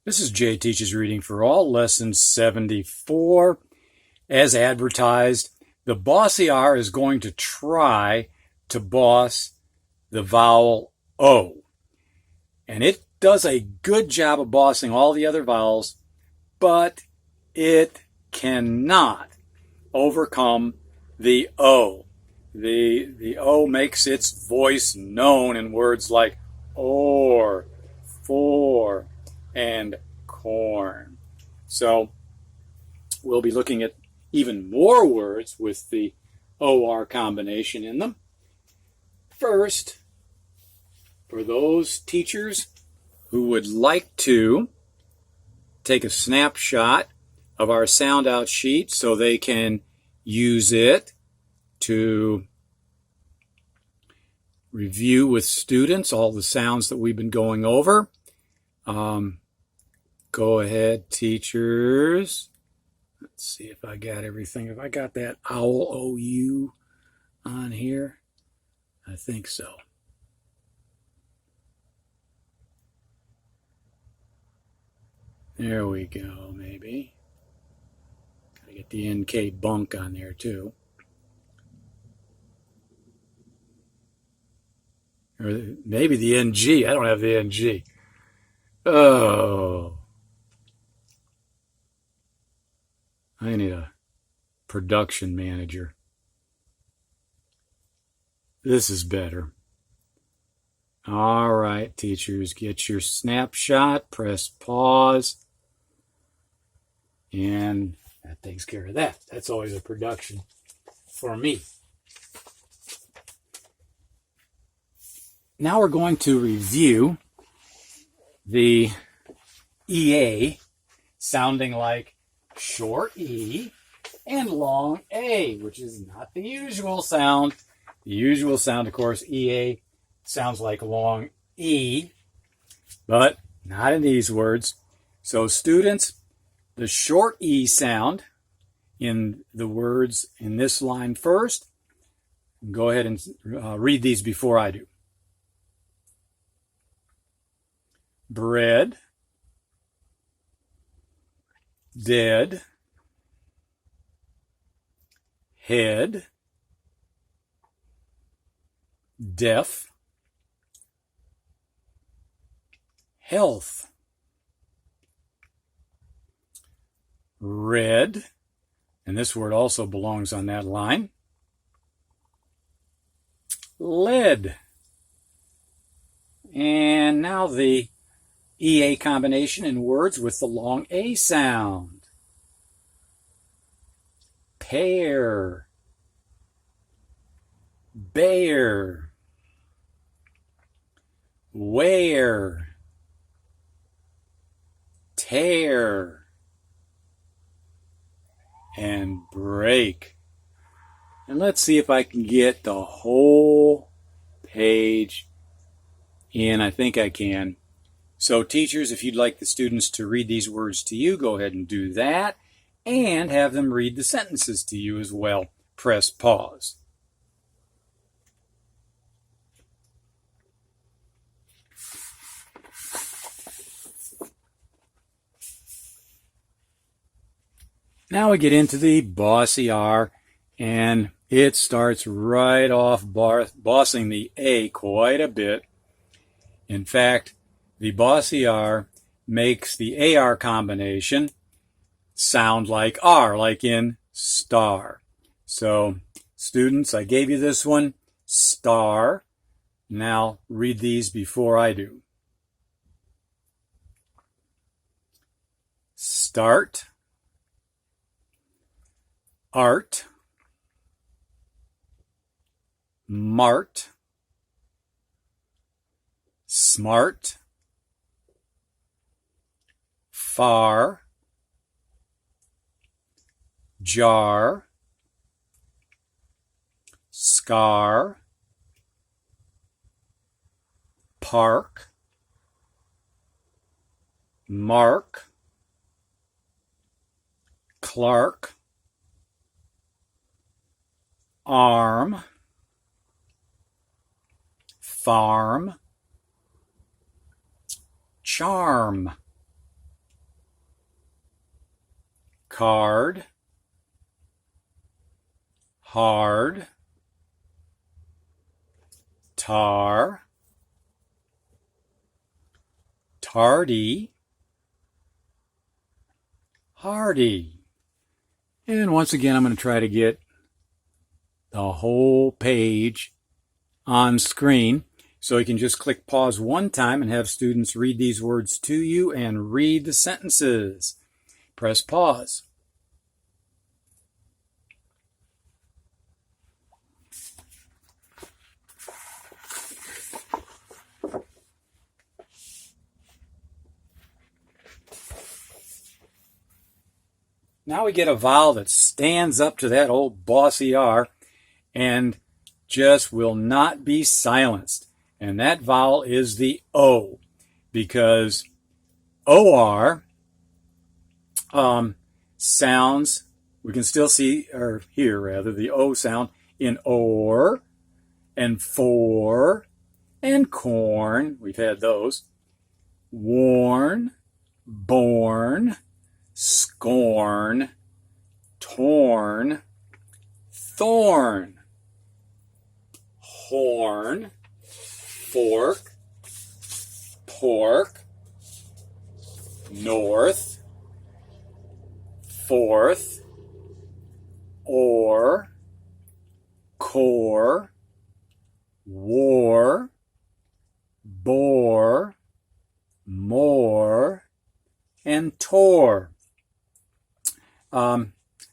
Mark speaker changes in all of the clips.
Speaker 1: This is Jay Teaches Reading for All, Lesson 74. As advertised, the Bossy R is going to try to boss the vowel O. And it does a good job of bossing all the other vowels, but it cannot overcome the O. The O makes its voice known in words like or, for, and corn. So we'll be looking at even more words with the OR combination in them. First, for those teachers who would like to take a snapshot of our sound out sheet so they can use it to review with students all the sounds that we've been going over. Go ahead, teachers. Let's see if I got everything. If I got that owl OU on here, I think so. There we go, maybe. Gotta get the NK bunk on there too. Or maybe the NG. I don't have the NG. Oh. I need a production manager. This is better. All right, teachers, get your snapshot, press pause, and that takes care of that. That's always a production for me. Now we're going to review the EA sounding like short E and long A, which is not the usual sound. The usual sound, of course, EA sounds like long E, but not in these words. So students, the short E sound in the words in this line first. Go ahead and read these before I do. Bread, dead, head, deaf, health, red, and this word also belongs on that line, lead, and now the EA combination in words with the long A sound. Pear, bear, wear, tear, and break. And let's see if I can get the whole page in. I think I can. So teachers, if you'd like the students to read these words to you, go ahead and do that, and have them read the sentences to you as well. Press pause. Now we get into the Bossy R, and it starts right off bossing the A quite a bit. In fact, the Bossy R makes the AR combination sound like R, like in star. So, students, I gave you this one, star. Now, read these before I do. Start, art, mart, smart, far, jar, scar, park, mark, Clark, arm, farm, charm, card, hard, tar, tardy, hardy. And once again, I'm going to try to get the whole page on screen. So you can just click pause one time and have students read these words to you and read the sentences. Press pause. Now we get a vowel that stands up to that old Bossy R and just will not be silenced. And that vowel is the O, because OR sounds, we can still see, or hear rather, the O sound in or and for and corn. We've had those. Worn, born, scorn, torn, thorn, horn, fork, pork, north, fourth, or, core, war, bore, more, and tore.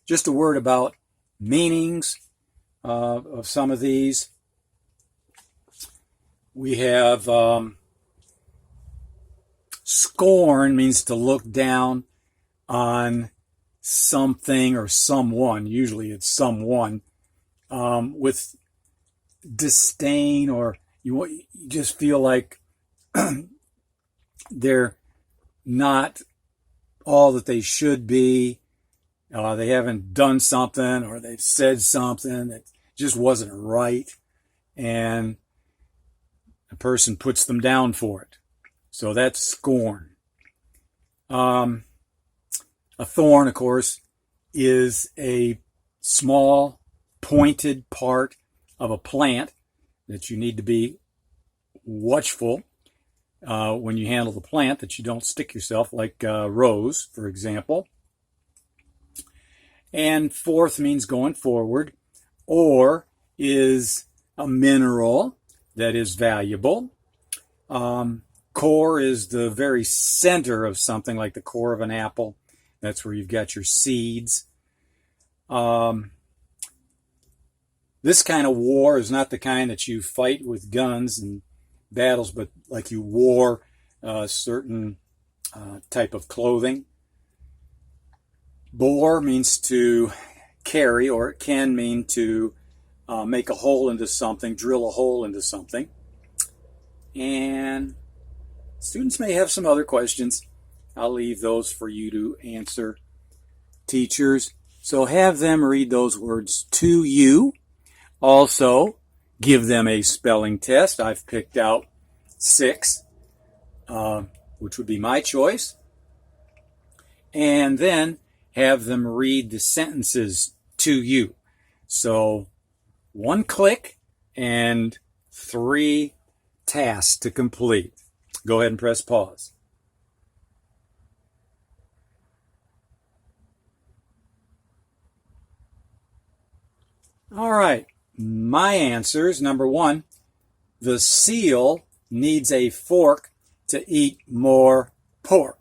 Speaker 1: Just a word about meanings of some of these. We have scorn means to look down on something or someone. Usually it's someone with disdain, or you just feel like they're not all that they should be. They haven't done something, or they've said something that just wasn't right, and a person puts them down for it. So that's scorn. A thorn, of course, is a small pointed part of a plant that you need to be watchful when you handle the plant, that you don't stick yourself, like rose, for example. And fourth means going forward. Or is a mineral that is valuable. Core is the very center of something, like the core of an apple. That's where you've got your seeds. This kind of war is not the kind that you fight with guns and battles, but like you wore a certain type of clothing. Bore means to carry, or it can mean to make a hole into something, drill a hole into something. And students may have some other questions. I'll leave those for you to answer, teachers. So have them read those words to you. Also, give them a spelling test. I've picked out 6, which would be my choice. And then have them read the sentences to you. So 1 click and 3 tasks to complete. Go ahead and press pause. All right, my answers. Number 1, the seal needs a fork to eat more pork.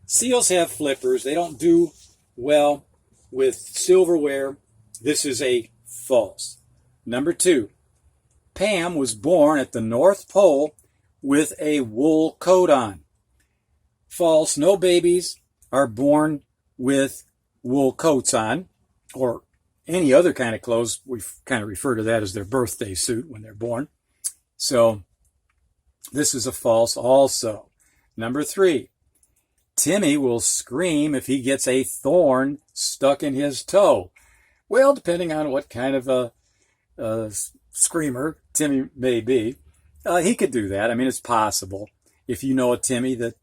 Speaker 1: Seals have flippers. They don't do well with silverware. This is a false. Number 2, Pam was born at the North Pole with a wool coat on. False. No babies are born with wool coats on, or any other kind of clothes. We kind of refer to that as their birthday suit when they're born. So this is a false also. Number 3, Timmy will scream if he gets a thorn stuck in his toe. Well, depending on what kind of a screamer Timmy may be, he could do that. I mean, it's possible. If you know a Timmy that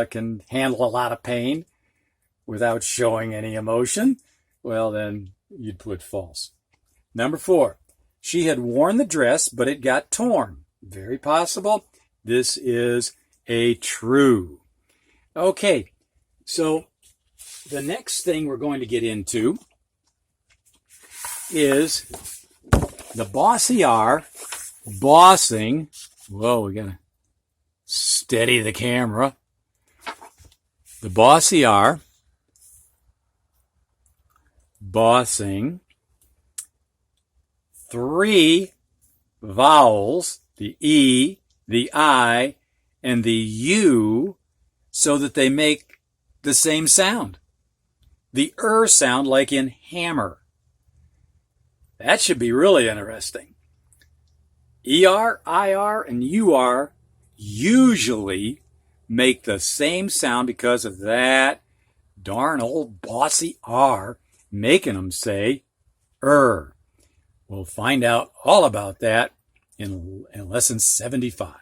Speaker 1: can handle a lot of pain, without showing any emotion, well, then you'd put false. Number 4, she had worn the dress, but it got torn. Very possible. This is a true. Okay, so the next thing we're going to get into is the Bossy R bossing. Whoa, we gotta steady the camera. The Bossy R bossing 3 vowels, the E, the I, and the U, so that they make the same sound. The sound, like in hammer. That should be really interesting. ER, IR, and UR usually make the same sound because of that darn old Bossy R making them say We'll find out all about that in lesson 75.